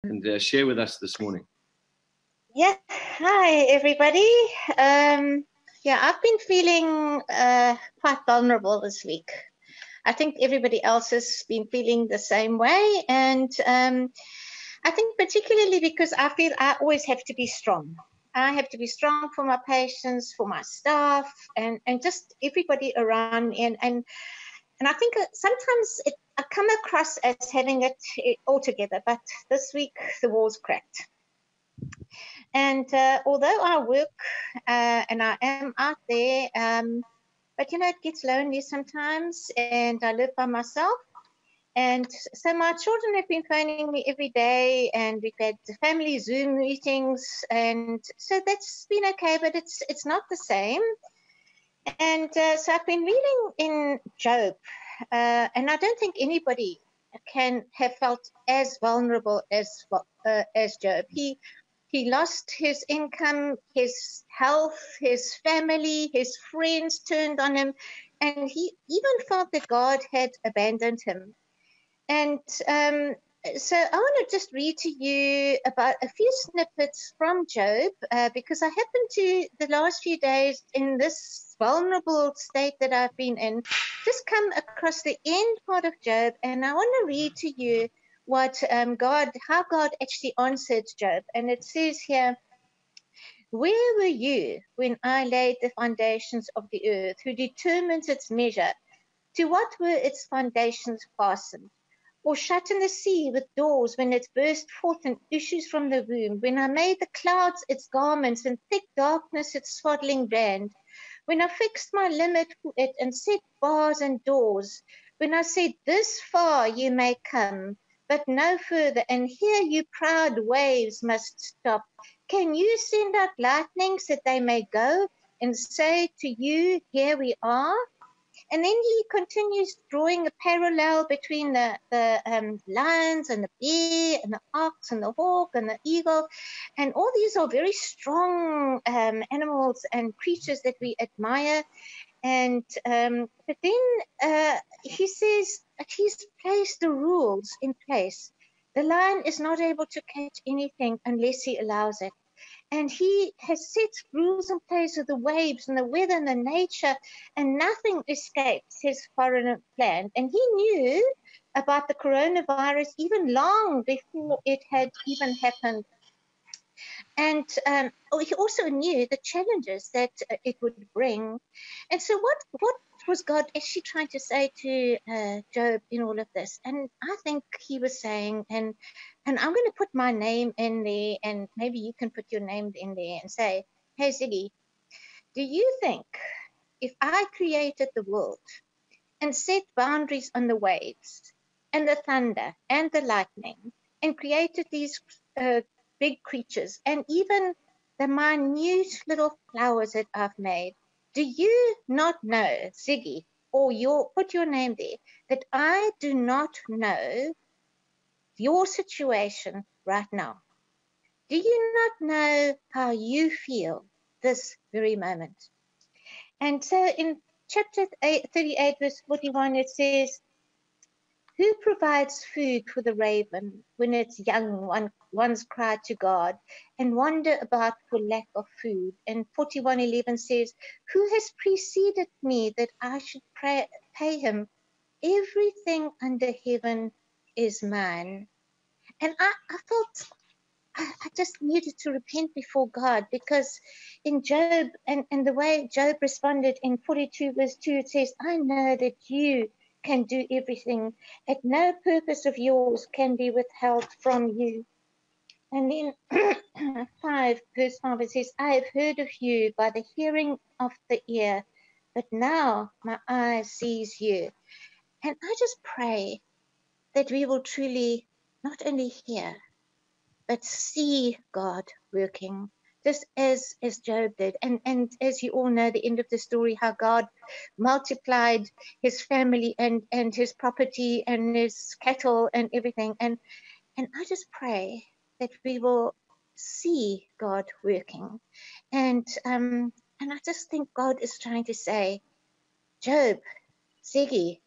and share with us this morning. Yeah, hi everybody. Yeah, I've been feeling quite vulnerable this week. I think everybody else has been feeling the same way, and I think particularly because I feel I always have to be strong. I have to be strong for my patients, for my staff, and just everybody around me. And I think sometimes I come across as having it all together, but this week the walls cracked. And although I work and I am out there, but it gets lonely sometimes, and I live by myself. And so my children have been phoning me every day, and we've had family Zoom meetings, and so that's been okay, but it's not the same. And so I've been reading in Job, and I don't think anybody can have felt as vulnerable as Job. He lost his income, his health, his family, his friends turned on him, and he even felt that God had abandoned him. And so I want to just read to you about a few snippets from Job, because I happen to, the last few days in this vulnerable state that I've been in, just come across the end part of Job, and I want to read to you how God actually answered Job. And it says here, "Where were you when I laid the foundations of the earth? Who determines its measure? To what were its foundations fastened? Or shut in the sea with doors when it burst forth and issues from the womb? When I made the clouds its garments and thick darkness its swaddling band? When I fixed my limit for it and set bars and doors? When I said, this far you may come, but no further, and here you proud waves must stop? Can you send out lightnings that they may go and say to you, here we are?" And then he continues drawing a parallel between the lions and the bear and the ox and the hawk and the eagle. And all these are very strong animals and creatures that we admire. And but then he says that he's placed the rules in place. The lion is not able to catch anything unless he allows it. And he has set rules in place of the waves and the weather and the nature, and nothing escapes his foreign plan. And he knew about the coronavirus even long before it had even happened. And he also knew the challenges that it would bring. And so what was God actually trying to say to Job in all of this? And I think he was saying, and I'm going to put my name in there, and maybe you can put your name in there and say, hey, Siegie, do you think if I created the world and set boundaries on the waves and the thunder and the lightning and created these big creatures and even the minute little flowers that I've made, do you not know, Siegie, or put your name there, that I do not know your situation right now? Do you not know how you feel this very moment? And so in chapter 38, verse 41, it says, "Who provides food for the raven when its young ones cry to God and wander about for lack of food?" And 41:11 says, "Who has preceded me that I should pay him? Everything under heaven is mine." And I felt I just needed to repent before God, because in Job and the way Job responded in 42 verse 2, it says, "I know that you can do everything, and no purpose of yours can be withheld from you." And then 5 verse 5, it says, "I have heard of you by the hearing of the ear, but now my eye sees you." And I just pray that we will truly not only hear, but see God working, just as Job did. And as you all know, the end of the story, how God multiplied his family and his property and his cattle and everything. And I just pray that we will see God working. And I just think God is trying to say, Job, Siegie,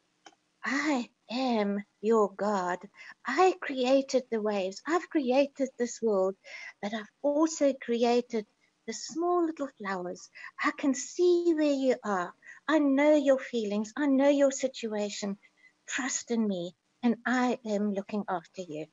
I am your God. I created the waves. I've created this world, but I've also created the small little flowers. I can see where you are. I know your feelings. I know your situation. Trust in me, and I am looking after you.